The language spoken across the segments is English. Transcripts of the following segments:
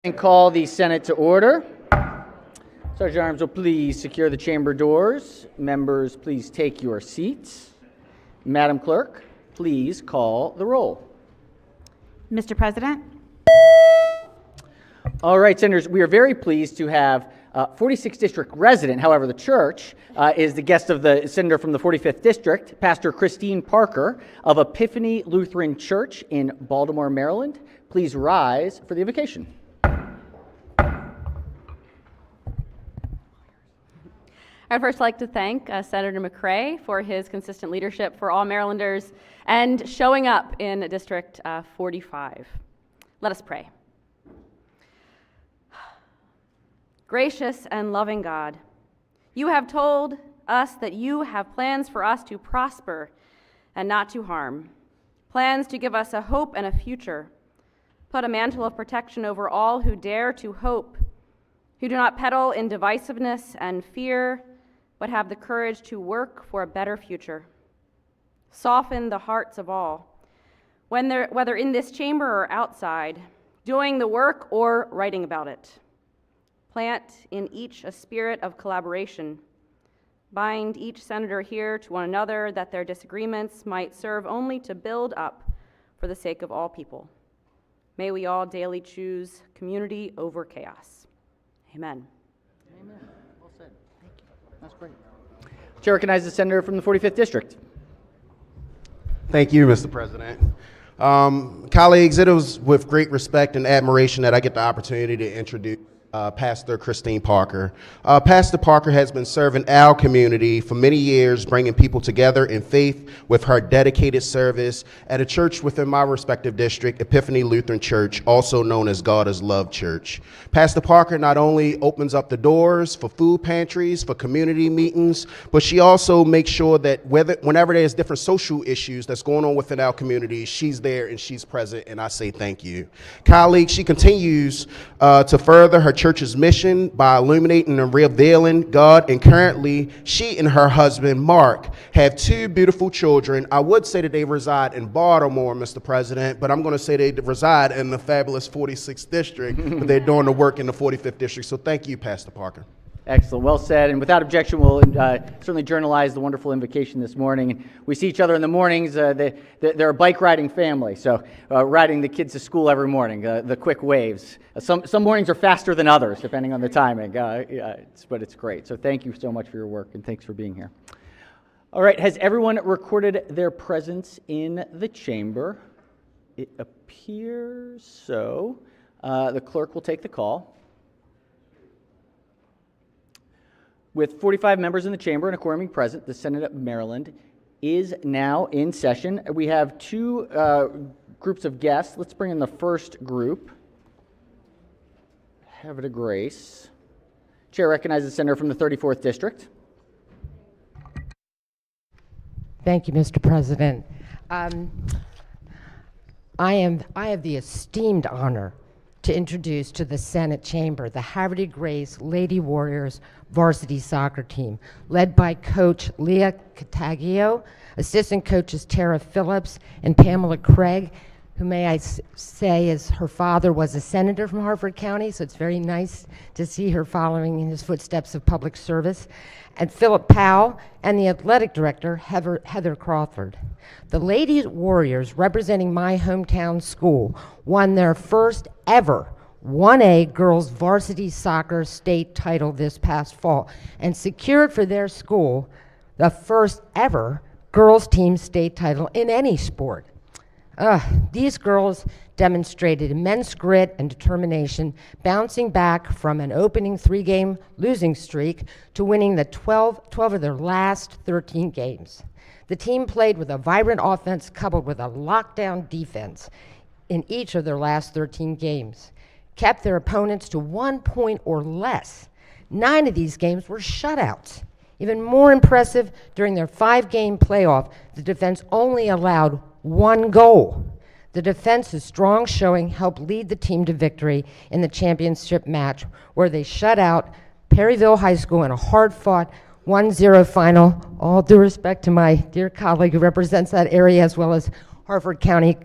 And call the Senate to order. Sergeant Arms will please secure the chamber doors. Members, please take your seats. Madam Clerk, please call the roll. Mr. President. All right, Senators, we are very pleased to have 46th District resident, however, the church is the guest of the senator from the 45th District, Pastor Christine Parker of Epiphany Lutheran Church in Baltimore, Maryland. Please rise for the invocation. I'd first like to thank Senator McCray for his consistent leadership for all Marylanders and showing up in District 45. Let us pray. Gracious and loving God, you have told us that you have plans for us to prosper and not to harm, plans to give us a hope and a future. Put a mantle of protection over all who dare to hope, who do not peddle in divisiveness and fear, but have the courage to work for a better future. Soften the hearts of all, whether in this chamber or outside, doing the work or writing about it. Plant in each a spirit of collaboration. Bind each senator here to one another that their disagreements might serve only to build up for the sake of all people. May we all daily choose community over chaos. Amen. Amen. Well said. Thank you. That's great. Chair recognizes the senator from the 45th District. Thank you, Mr. President. Colleagues, it was with great respect and admiration that I get the opportunity to introduce Pastor Christine Parker. Pastor Parker has been serving our community for many years, bringing people together in faith with her dedicated service at a church within my respective district, Epiphany Lutheran Church, also known as God is Love Church. Pastor Parker not only opens up the doors for food pantries, for community meetings, but she also makes sure that whenever there's different social issues that's going on within our community, she's there and she's present, and I say thank you. Colleagues, she continues to further her church's mission by illuminating and revealing God, and currently she and her husband Mark have two beautiful children. I would say that they reside in Baltimore, Mr. President, but I'm going to say they reside in the fabulous 46th District, but they're doing the work in the 45th District. So thank you, Pastor Parker. Excellent. Well said. And without objection, we'll certainly journalize the wonderful invocation this morning. And we see each other in the mornings. They're a bike riding family, so riding the kids to school every morning, the quick waves. Some mornings are faster than others, depending on the timing, but it's great. So thank you so much for your work, and thanks for being here. All right. Has everyone recorded their presence in the chamber? It appears so. The clerk will take the call. With 45 members in the chamber and a quorum present, the Senate of Maryland is now in session. We have two groups of guests. Let's bring in the first group. Have it a grace. Chair recognizes the senator from the 34th District. Thank you, Mr. President. I have the esteemed honor to introduce to the Senate chamber the Haverty Grace Lady Warriors varsity soccer team, led by Coach Leah Catagio, assistant coaches Tara Phillips and Pamela Craig, who may I say her father was a senator from Harford County, so it's very nice to see her following in his footsteps of public service, and Philip Powell, and the athletic director, Heather Crawford. The Lady Warriors, representing my hometown school, won their first ever 1A girls varsity soccer state title this past fall and secured for their school the first ever girls team state title in any sport. These girls demonstrated immense grit and determination, bouncing back from an opening 3-game losing streak to winning the 12 of their last 13 games. The team played with a vibrant offense coupled with a lockdown defense in each of their last 13 games, kept their opponents to 1 point or less. 9 of these games were shutouts. Even more impressive, during their 5-game playoff, the defense only allowed 1 goal. The defense's strong showing helped lead the team to victory in the championship match, where they shut out Perryville High School in a hard-fought 1-0 final. All due respect to my dear colleague who represents that area as well as Harford County,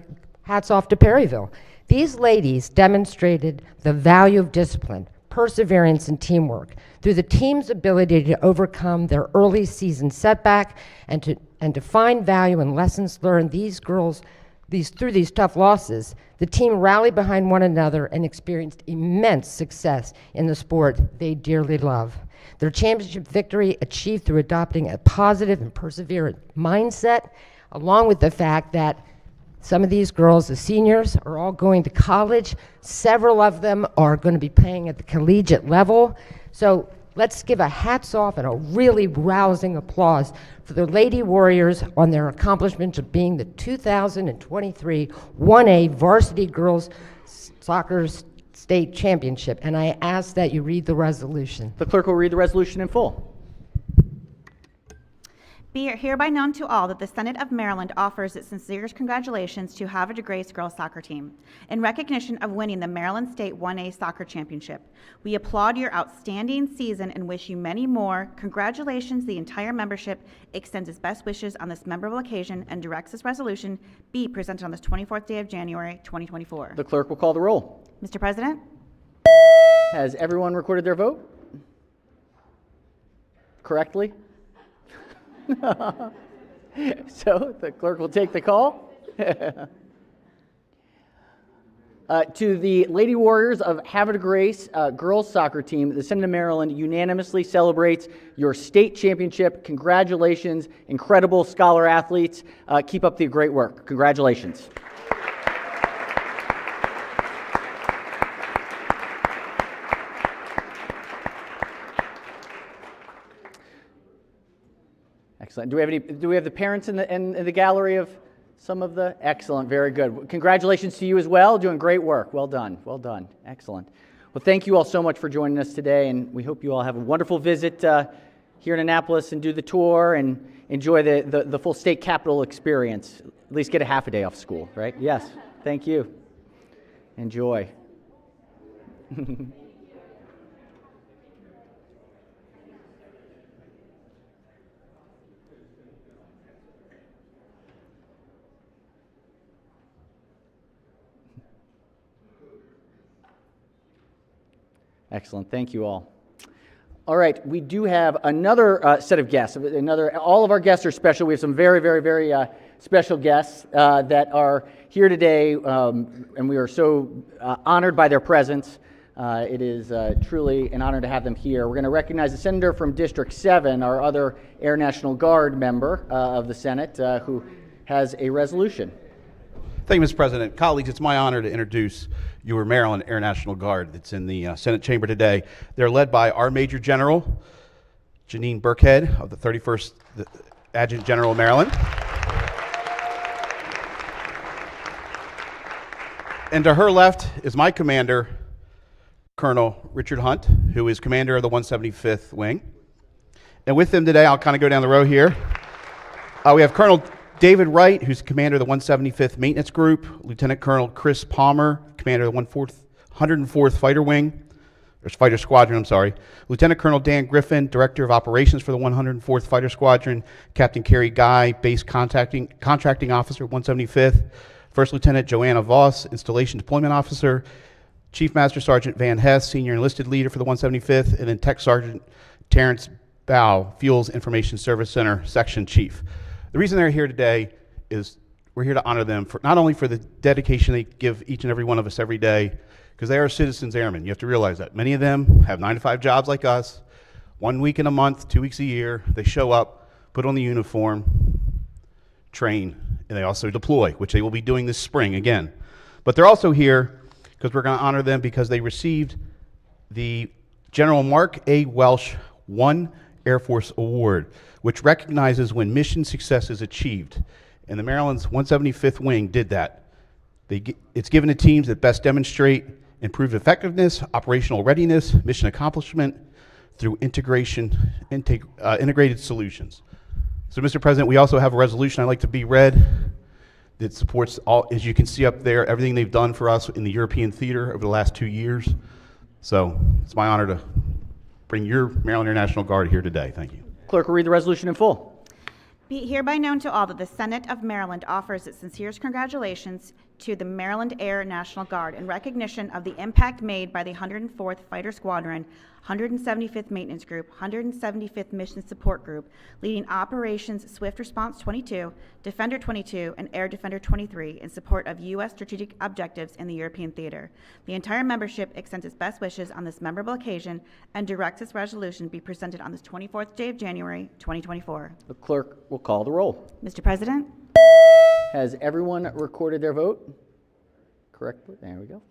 hats off to Perryville. These ladies demonstrated the value of discipline, perseverance, and teamwork through the team's ability to overcome their early season setback and to find value and lessons learned. These girls, through these tough losses, the team rallied behind one another and experienced immense success in the sport they dearly love. Their championship victory achieved through adopting a positive and perseverant mindset, along with the fact that some of these girls, the seniors, are all going to college. Several of them are going to be playing at the collegiate level. So let's give a hats off and a really rousing applause for the Lady Warriors on their accomplishments of being the 2023 1A Varsity Girls Soccer State Championship. And I ask that you read the resolution. The clerk will read the resolution in full. Be it hereby known to all that the Senate of Maryland offers its sincerest congratulations to Havre de Grace girls soccer team in recognition of winning the Maryland State 1A Soccer Championship. We applaud your outstanding season and wish you many more. Congratulations. The entire membership extends its best wishes on this memorable occasion and directs this resolution be presented on this 24th day of January, 2024. The clerk will call the roll. Mr. President? Has everyone recorded their vote correctly? So the clerk will take the call. To the Lady Warriors of Havre de Grace girls soccer team, the Senate of Maryland unanimously celebrates your state championship. Congratulations, incredible scholar athletes. Keep up the great work. Congratulations. Excellent. Do we have the parents in the gallery of some of the? Excellent. Very good. Congratulations to you as well. Doing great work. Well done. Well done. Excellent. Well, thank you all so much for joining us today, and we hope you all have a wonderful visit here in Annapolis and do the tour and enjoy the full state capitol experience. At least get a half a day off school, right? Yes. Thank you. Enjoy. Excellent. Thank you all. All right, we do have another set of guests. All of our guests are special. We have some very, very, very special guests that are here today, and we are so honored by their presence. It is truly an honor to have them here. We're going to recognize the senator from District 7, our other Air National Guard member of the Senate, who has a resolution. Thank you, Mr. President. Colleagues, it's my honor to introduce your Maryland Air National Guard that's in the Senate chamber today. They're led by our Major General, Janine Burkhead of the 31st Adjutant General of Maryland. And to her left is my commander, Colonel Richard Hunt, who is commander of the 175th Wing. And with them today, I'll kind of go down the row here. We have Colonel David Wright, who's commander of the 175th Maintenance Group, Lieutenant Colonel Chris Palmer, commander of the 104th Fighter Wing, or Fighter Squadron, I'm sorry, Lieutenant Colonel Dan Griffin, Director of Operations for the 104th Fighter Squadron, Captain Kerry Guy, Base Contracting Officer, 175th, First Lieutenant Joanna Voss, Installation Deployment Officer, Chief Master Sergeant Van Hess, Senior Enlisted Leader for the 175th, and then Tech Sergeant Terrence Bow, Fuels Information Service Center Section Chief. The reason they're here today is we're here to honor them for not only for the dedication they give each and every one of us every day, because they are citizens airmen. You have to realize that. Many of them have 9-to-5 jobs like us. 1 week in a month, 2 weeks a year, they show up, put on the uniform, train, and they also deploy, which they will be doing this spring again. But they're also here because we're going to honor them because they received the General Mark A. Welsh 1 Air Force Award, which recognizes when mission success is achieved. And the Maryland's 175th Wing did that. It's given to teams that best demonstrate improved effectiveness, operational readiness, mission accomplishment through integrated solutions. So, Mr. President, we also have a resolution I'd like to be read that supports all, as you can see up there, everything they've done for us in the European theater over the last 2 years. So it's my honor to bring your Maryland Air National Guard here today. Thank you. Clerk will read the resolution in full. Be it hereby known to all that the Senate of Maryland offers its sincerest congratulations to the Maryland Air National Guard in recognition of the impact made by the 104th Fighter Squadron, 175th Maintenance Group, 175th Mission Support Group, leading Operations Swift Response 22, Defender 22, and Air Defender 23 in support of U.S. strategic objectives in the European theater. The entire membership extends its best wishes on this memorable occasion and directs this resolution be presented on this 24th day of January, 2024. The clerk will call the roll. Mr. President? Has everyone recorded their vote correctly? There we go.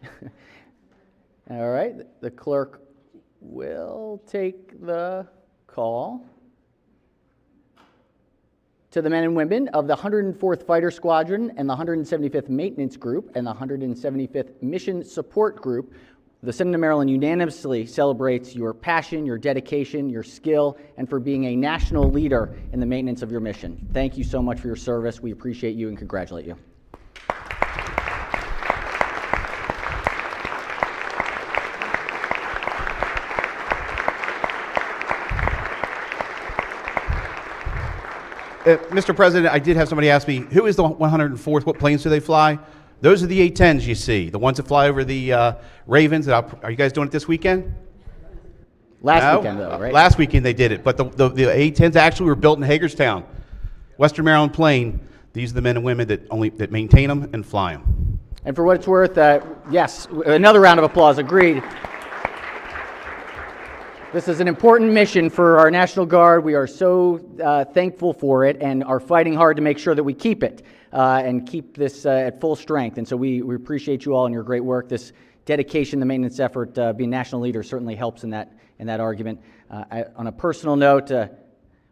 All right, the clerk will take the call. To the men and women of the 104th Fighter Squadron and the 175th Maintenance Group and the 175th Mission Support Group, the Senate of Maryland unanimously celebrates your passion, your dedication, your skill, and for being a national leader in the maintenance of your mission. Thank you so much for your service. We appreciate you and congratulate you. Mr. President, I did have somebody ask me, who is the 104th? What planes do they fly? Those are the A-10s you see, the ones that fly over the Ravens. Are you guys doing it this weekend? Last weekend, though, right? Last weekend they did it, but the A-10s actually were built in Hagerstown, Western Maryland plane. These are the men and women that maintain them and fly them. And for what it's worth, yes, another round of applause, agreed. This is an important mission for our National Guard. We are so thankful for it and are fighting hard to make sure that we keep it and keep this at full strength. And so we appreciate you all and your great work. This dedication, the maintenance effort, being national leader certainly helps in that argument. On a personal note,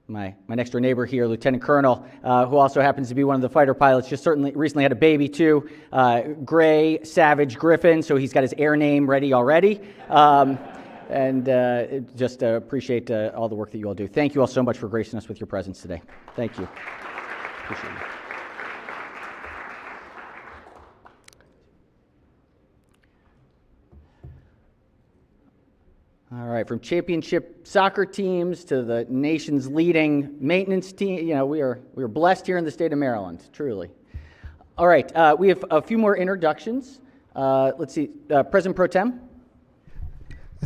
my next door neighbor here, Lieutenant Colonel, who also happens to be one of the fighter pilots, just recently had a baby too, Gray Savage Griffin, so he's got his air name ready already. And just appreciate all the work that you all do. Thank you all so much for gracing us with your presence today. Thank you. Appreciate it. All right, from championship soccer teams to the nation's leading maintenance team, we are blessed here in the state of Maryland, truly. All right, we have a few more introductions. Let's see, President Pro Tem.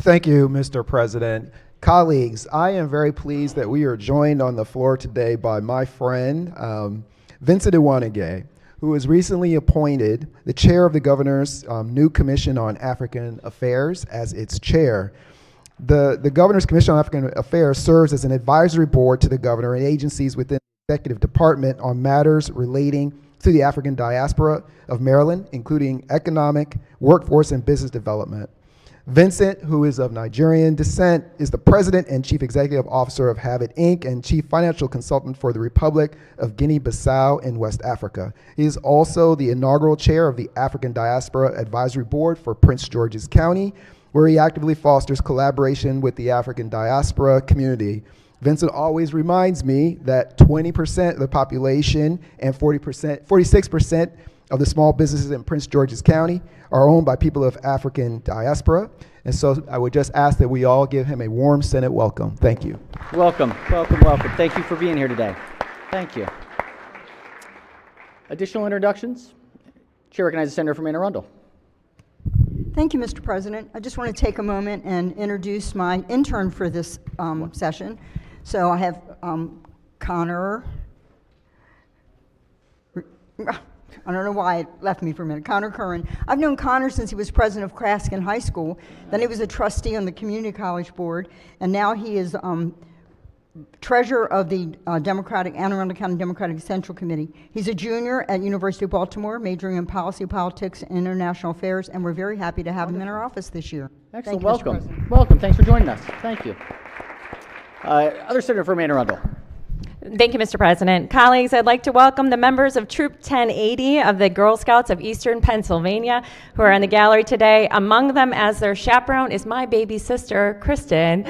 Thank you, Mr. President. Colleagues, I am very pleased that we are joined on the floor today by my friend, Vincent Iwanige, who was recently appointed the chair of the governor's new Commission on African Affairs as its chair. The Governor's Commission on African Affairs serves as an advisory board to the governor and agencies within the executive department on matters relating to the African diaspora of Maryland, including economic, workforce, and business development. Vincent, who is of Nigerian descent, is the president and chief executive officer of Habit Inc. and chief financial consultant for the Republic of Guinea-Bissau in West Africa. He is also the inaugural chair of the African Diaspora Advisory Board for Prince George's County, where he actively fosters collaboration with the African diaspora community. Vincent always reminds me that 20% of the population and 46% of the small businesses in Prince George's County are owned by people of African diaspora. And so I would just ask that we all give him a warm Senate welcome. Thank you. Welcome, welcome, welcome. Thank you for being here today. Thank you. Additional introductions? Chair recognizes Senator from Anne Arundel. Thank you, Mr. President. I just want to take a moment and introduce my intern for this session. So I have Connor. I don't know why it left me for a minute. Connor Curran. I've known Connor since he was president of Craskin High School. Then he was a trustee on the Community College Board, and now he is treasurer of the Anne Arundel County Democratic Central Committee. He's a junior at University of Baltimore, majoring in policy, politics, and international affairs, and we're very happy to have him in our office this year. Excellent. Thank you, Mr. Welcome. President. Welcome. Thanks for joining us. Thank you. Other Senator from Anne Arundel. Thank you, Mr. President. Colleagues, I'd like to welcome the members of Troop 1080 of the Girl Scouts of Eastern Pennsylvania who are in the gallery today. Among them, as their chaperone, is my baby sister, Kristen.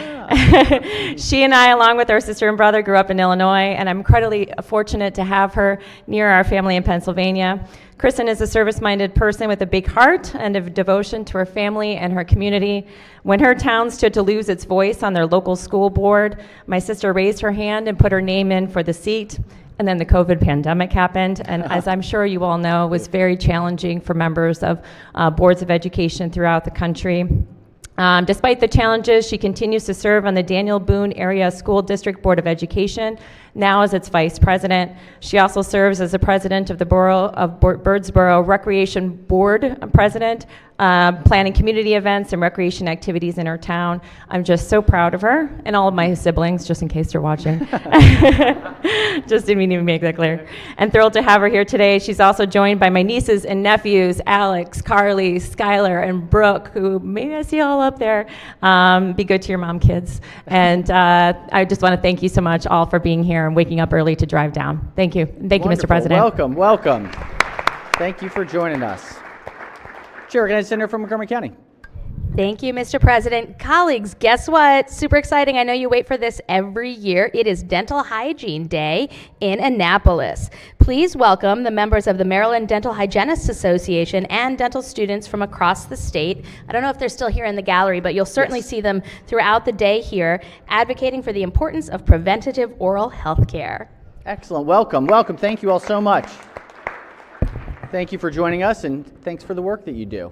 She and I, along with our sister and brother, grew up in Illinois, and I'm incredibly fortunate to have her near our family in Pennsylvania. Kristen is a service-minded person with a big heart and a devotion to her family and her community. When her town stood to lose its voice on their local school board, my sister raised her hand and put her name in for the seat. and then the COVID pandemic happened. And as I'm sure you all know, it was very challenging for members of boards of education throughout the country. Despite the challenges, she continues to serve on the Daniel Boone Area School District Board of Education, now as its vice president. She also serves as the president of the Borough of Birdsboro Recreation Board president, planning community events and recreation activities in her town. I'm just so proud of her and all of my siblings, just in case they're watching. Just didn't even make that clear. And thrilled to have her here today. She's also joined by my nieces and nephews, Alex, Carly, Skylar, and Brooke, who maybe I see all up there. Be good to your mom, kids. And I just want to thank you so much all for being here and waking up early to drive down. Thank you. And thank you, Mr. President. Welcome, welcome. Thank you for joining us. Chair, recognized Senator from Montgomery County. Thank you, Mr. President. Colleagues, guess what? Super exciting. I know you wait for this every year. It is Dental Hygiene Day in Annapolis. Please welcome the members of the Maryland Dental Hygienists Association and dental students from across the state. I don't know if they're still here in the gallery, but you'll certainly see them throughout the day here, advocating for the importance of preventative oral health care. Excellent. Welcome, welcome. Thank you all so much. Thank you for joining us, and thanks for the work that you do.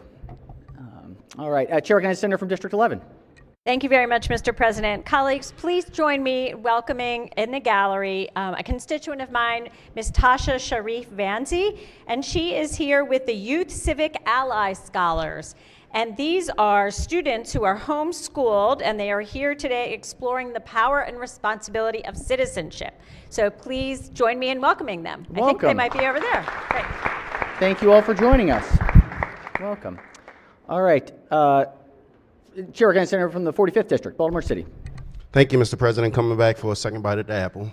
All right, Chair, recognized Senator from District 11. Thank you very much, Mr. President. Colleagues, please join me welcoming in the gallery a constituent of mine, Ms. Tasha Sharif Vanzi, and she is here with the Youth Civic Ally Scholars. And these are students who are homeschooled, and they are here today exploring the power and responsibility of citizenship. So please join me in welcoming them. Welcome. I think they might be over there. Great. Thank you all for joining us. Welcome. All right, Chair, recognized Senator from the 45th District, Baltimore City. Thank you, Mr. President. Coming back for a second bite at the apple.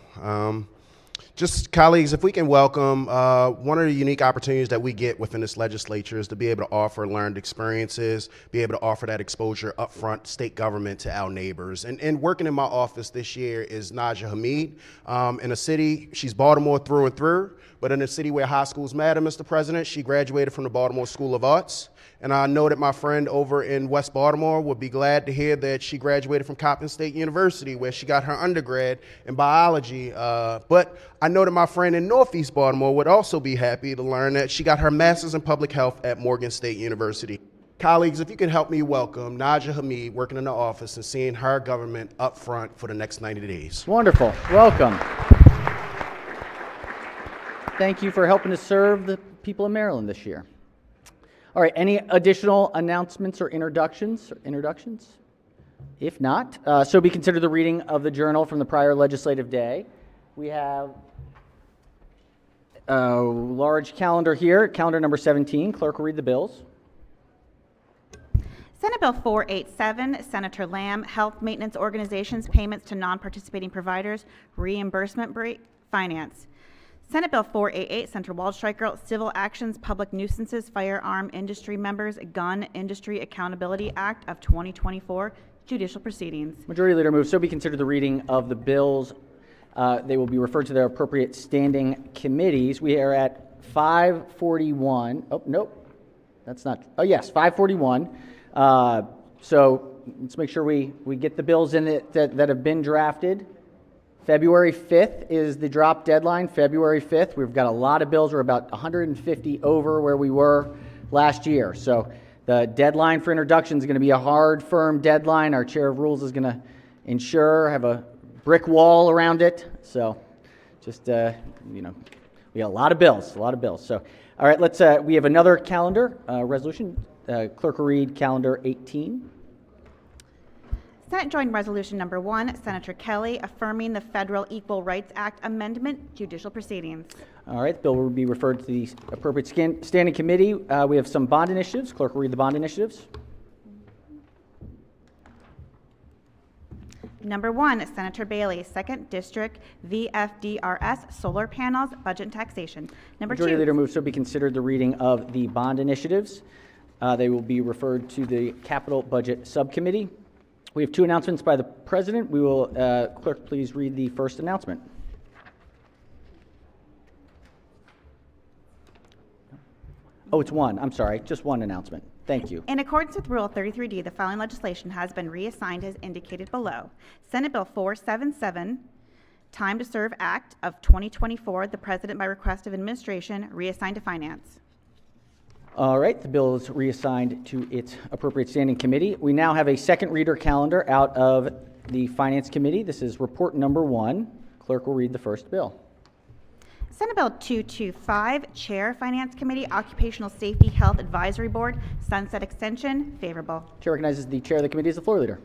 Just colleagues, if we can welcome one of the unique opportunities that we get within this legislature is to be able to offer learned experiences, be able to offer that exposure upfront state government to our neighbors. And working in my office this year is Naja Hamid. In a city, she's Baltimore through and through, but in a city where high schools matter, Mr. President, she graduated from the Baltimore School of Arts. And I know that my friend over in West Baltimore would be glad to hear that she graduated from Coppin State University, where she got her undergrad in biology. But I know that my friend in Northeast Baltimore would also be happy to learn that she got her master's in public health at Morgan State University. Colleagues, if you could help me welcome Naja Hamid, working in the office and seeing her government up front for the next 90 days. Wonderful. Welcome. Thank you for helping to serve the people of Maryland this year. All right, any additional announcements or introductions? If not, so be considered the reading of the journal from the prior legislative day. We have a large calendar here, calendar number 17. Clerk will read the bills. Senate Bill 487, Senator Lamb, Health Maintenance Organizations, Payments to Non-Participating Providers, Reimbursement Finance. Senate Bill 488, Senator Waldstreicher, Civil Actions, Public Nuisances, Firearm Industry Members, Gun Industry Accountability Act of 2024, Judicial Proceedings. Majority Leader moves, so be considered the reading of the bills. They will be referred to their appropriate standing committees. We are at 541. Oh, nope. That's not. Oh, yes, 541. So let's make sure we get the bills in that have been drafted. February 5th is the drop deadline, February 5th. We've got a lot of bills. We're about 150 over where we were last year. So the deadline for introduction is going to be a hard, firm deadline. Our Chair of Rules is going to have a brick wall around it. So just, we got a lot of bills, So, all right, we have another calendar resolution. Clerk will read calendar 18. Senate Joint Resolution Number 1, Senator Kelly, affirming the Federal Equal Rights Act Amendment, Judicial Proceedings. All right, the bill will be referred to the appropriate standing committee. We have some bond initiatives. Clerk will read the bond initiatives. Number 1, Senator Bailey, 2nd District, VFDRS, Solar Panels, Budget and Taxation. Number 2. Majority Leader moves so be considered the reading of the bond initiatives. They will be referred to the Capital Budget Subcommittee. We have 2 announcements by the President. We will, Clerk, please read the first announcement. Oh, it's one. I'm sorry, just one announcement. Thank you. In accordance with Rule 33D, the following legislation has been reassigned as indicated below. Senate Bill 477, Time to Serve Act of 2024, the President by request of administration, reassigned to Finance. All right, the bill is reassigned to its appropriate standing committee. We now have a second reader calendar out of the Finance Committee. This is report number 1. Clerk will read the first bill. Senate Bill 225, Chair, Finance Committee, Occupational Safety Health Advisory Board, sunset extension, favorable. Chair recognizes the chair of the committee as the floor leader.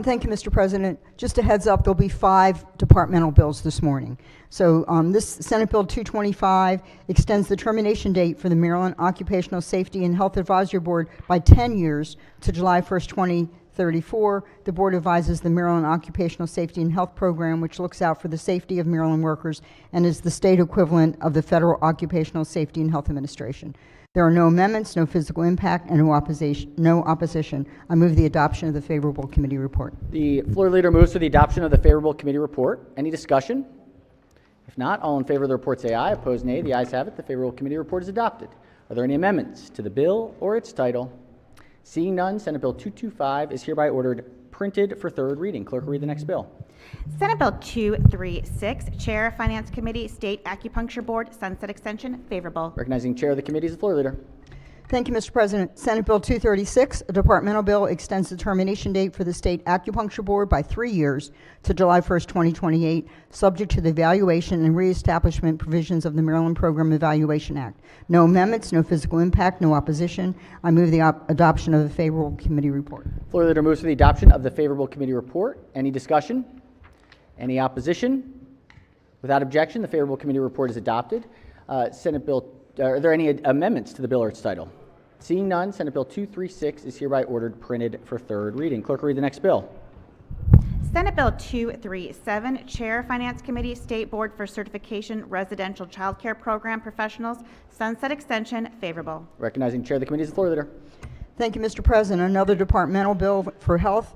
Thank you, Mr. President. Just a heads up, there'll be 5 departmental bills this morning. So this Senate Bill 225 extends the termination date for the Maryland Occupational Safety and Health Advisory Board by 10 years to July 1st, 2034. The board advises the Maryland Occupational Safety and Health Program, which looks out for the safety of Maryland workers and is the state equivalent of the Federal Occupational Safety and Health Administration. There are no amendments, no physical impact, and no opposition. I move the adoption of the favorable committee report. The floor leader moves for the adoption of the favorable committee report. Any discussion? If not, all in favor of the report say aye. Opposed, nay. The ayes have it. The favorable committee report is adopted. Are there any amendments to the bill or its title? Seeing none, Senate Bill 225 is hereby ordered printed for third reading. Clerk will read the next bill. Senate Bill 236, Chair, Finance Committee, State Acupuncture Board, sunset extension, favorable. Recognizing chair of the committee is the floor leader. Thank you, Mr. President. Senate Bill 236, a departmental bill, extends the termination date for the State Acupuncture Board by 3 years to July 1st, 2028, subject to the evaluation and reestablishment provisions of the Maryland Program Evaluation Act. No amendments, no physical impact, no opposition. I move the adoption of the favorable committee report. Floor leader moves for the adoption of the favorable committee report. Any discussion? Any opposition? Without objection, the favorable committee report is adopted. Senate Bill, are there any amendments to the bill or its title? Seeing none, Senate Bill 236 is hereby ordered printed for third reading. Clerk will read the next bill. Senate Bill 237, Chair, Finance Committee, State Board for Certification Residential Child Care Program Professionals, sunset extension, favorable. Recognizing chair of the committee is the floor leader. Thank you, Mr. President. Another departmental bill for health.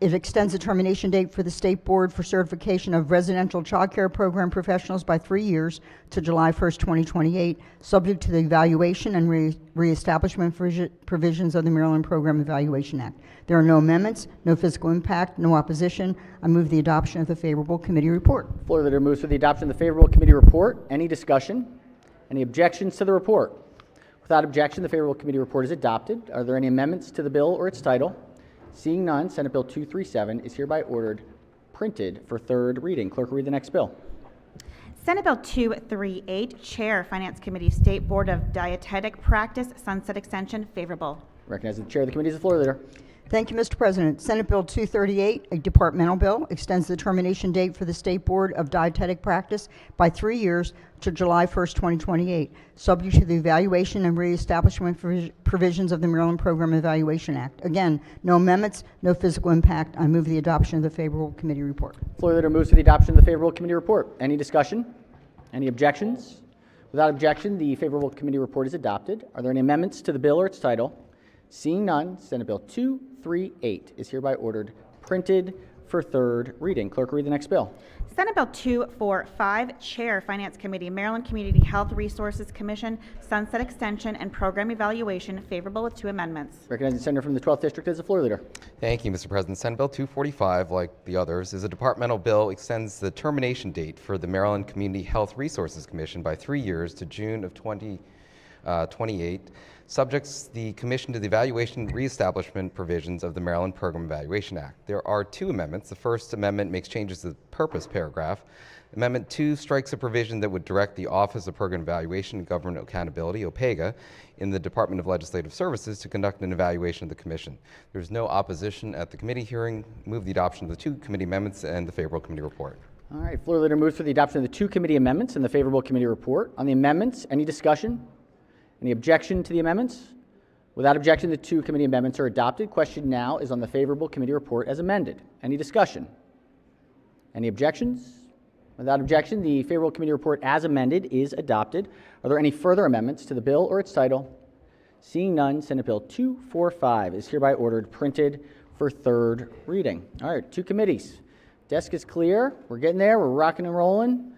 It extends the termination date for the State Board for Certification of Residential Child Care Program Professionals by 3 years to July 1st, 2028, subject to the evaluation and reestablishment provisions of the Maryland Program Evaluation Act. There are no amendments, no physical impact, no opposition. I move the adoption of the favorable committee report. Floor leader moves for the adoption of the favorable committee report. Any discussion? Any objections to the report? Without objection, the favorable committee report is adopted. Are there any amendments to the bill or its title? Seeing none, Senate Bill 237 is hereby ordered printed for third reading. Clerk will read the next bill. Senate Bill 238, Chair, Finance Committee, State Board of Dietetic Practice, sunset extension, favorable. Recognizing the chair of the committee is the floor leader. Thank you, Mr. President. Senate Bill 238, a departmental bill, extends the termination date for the State Board of Dietetic Practice by 3 years to July 1st, 2028, subject to the evaluation and reestablishment provisions of the Maryland Program Evaluation Act. Again, no amendments, no physical impact. I move the adoption of the favorable committee report. Floor leader moves for the adoption of the favorable committee report. Any discussion? Any objections? Without objection, the favorable committee report is adopted. Are there any amendments to the bill or its title? Seeing none, Senate Bill 238 is hereby ordered printed for third reading. Clerk will read the next bill. Senate Bill 245, Chair, Finance Committee, Maryland Community Health Resources Commission, sunset extension and program evaluation, favorable with 2 amendments. Recognizing the senator from the 12th District as the floor leader. Thank you, Mr. President. Senate Bill 245, like the others, is a departmental bill, extends the termination date for the Maryland Community Health Resources Commission by 3 years to June of 2028, subjects the commission to the evaluation and reestablishment provisions of the Maryland Program Evaluation Act. There are 2 amendments. The first amendment makes changes to the purpose paragraph. Amendment 2 strikes a provision that would direct the Office of Program Evaluation and Government Accountability, OPEGA, in the Department of Legislative Services to conduct an evaluation of the commission. There's no opposition at the committee hearing. Move the adoption of the 2 committee amendments and the favorable committee report. All right, floor leader moves for the adoption of the 2 committee amendments and the favorable committee report. On the amendments, any discussion? Any objection to the amendments? Without objection, the 2 committee amendments are adopted. Question now is on the favorable committee report as amended. Any discussion? Any objections? Without objection, the favorable committee report as amended is adopted. Are there any further amendments to the bill or its title? Seeing none, Senate Bill 245 is hereby ordered printed for third reading. All right, 2 committees. Desk is clear. We're getting there. We're rocking and rolling.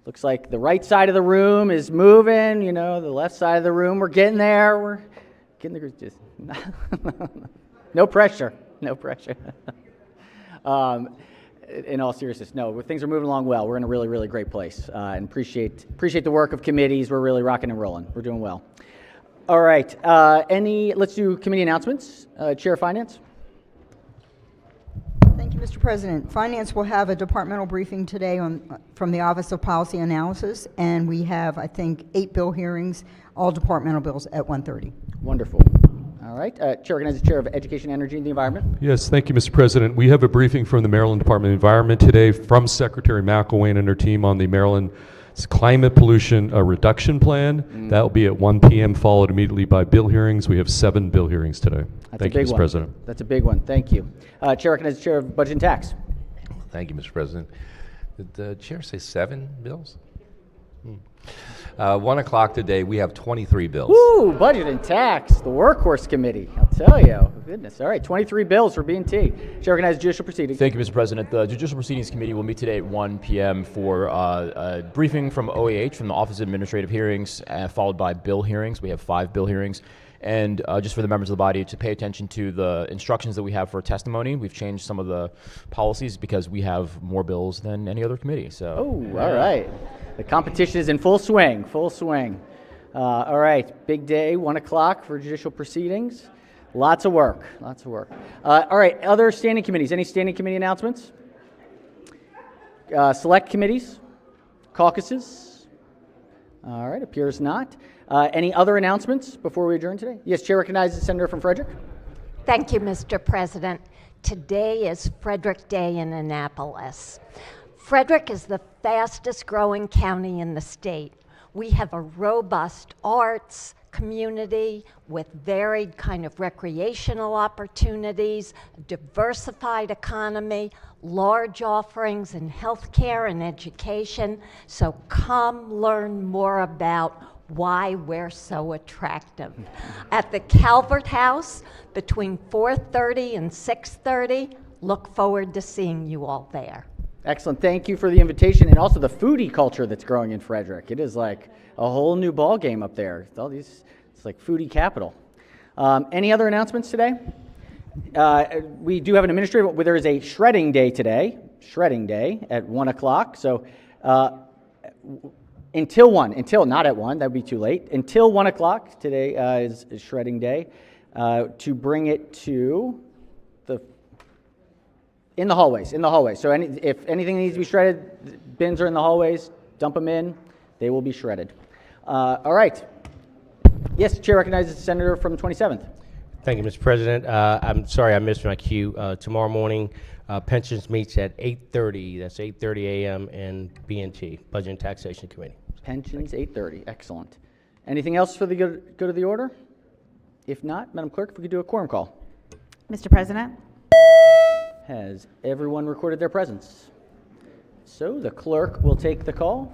Looks like the right side of the room is moving, you know, the left side of the room, we're getting there. We're getting there. Just no pressure, no pressure. in all seriousness, no, things are moving along well. We're in a really, really great place, and appreciate the work of committees. We're really rocking and rolling. We're doing well. All right, let's do committee announcements. Chair of Finance. Thank you, Mr. President. Finance will have a departmental briefing today from the Office of Policy Analysis, and we have, I think, 8 bill hearings, all departmental bills at 1:30. Wonderful. All right, Chair recognizes the Chair of Education, Energy, and the Environment. Yes, thank you, Mr. President. We have a briefing from the Maryland Department of Environment today from Secretary McElwain and her team on the Maryland Climate Pollution Reduction Plan. That will be at 1 p.m., followed immediately by bill hearings. We have 7 bill hearings today. Thank you, Mr. President. That's a big one. Thank you. Chair recognizes the Chair of Budget and Tax. Thank you, Mr. President. Did the chair say 7 bills? 1 o'clock today, we have 23 bills. Woo! Budget and Tax, the workhorse committee. I'll tell you. Goodness. All right, 23 bills for B&T. Chair recognizes Judicial Proceedings. Thank you, Mr. President. The Judicial Proceedings Committee will meet today at 1 p.m. for a briefing from OAH, from the Office of Administrative Hearings, followed by bill hearings. We have 5 bill hearings. And just for the members of the body to pay attention to the instructions that we have for testimony. We've changed some of the policies because we have more bills than any other committee. So. Oh, all right. The competition is in full swing, all right, big day, 1 o'clock for judicial proceedings. Lots of work. All right, other standing committees. Any standing committee announcements? Select committees? Caucuses? All right, appears not. Any other announcements before we adjourn today? Yes, Chair recognizes the Senator from Frederick. Thank you, Mr. President. Today is Frederick Day in Annapolis. Frederick is the fastest growing county in the state. We have a robust arts community with varied kind of recreational opportunities, diversified economy, large offerings in healthcare and education. So come learn more about why we're so attractive. At the Calvert House between 4:30 and 6:30, look forward to seeing you all there. Excellent. Thank you for the invitation and also the foodie culture that's growing in Frederick. It is like a whole new ball game up there. It's like foodie capital. Any other announcements today? We do have an administrative. There is a shredding day today. Shredding day at 1 o'clock. So until not at 1. That would be too late. Until 1 o'clock today is shredding day. To bring it to in the hallways. So if anything needs to be shredded, bins are in the hallways. Dump them in. They will be shredded. All right. Yes, Chair recognizes the Senator from 27th. Thank you, Mr. President. I'm sorry I missed my cue. Tomorrow morning, pensions meets at 8:30. That's 8:30 a.m. in B&T, Budget and Taxation Committee. Pensions, 8:30. Excellent. Anything else for the good of the order? If not, Madam Clerk, if we could do a quorum call. Mr. President? Has everyone recorded their presence? So the clerk will take the call.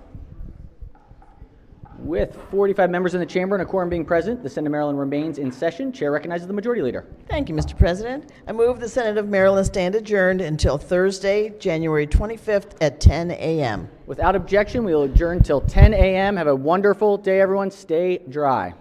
With 45 members in the chamber and a quorum being present, the Senate of Maryland remains in session. Chair recognizes the Majority Leader. Thank you, Mr. President. I move the Senate of Maryland stand adjourned until Thursday, January 25th at 10 a.m. Without objection, we will adjourn till 10 a.m. Have a wonderful day, everyone. Stay dry.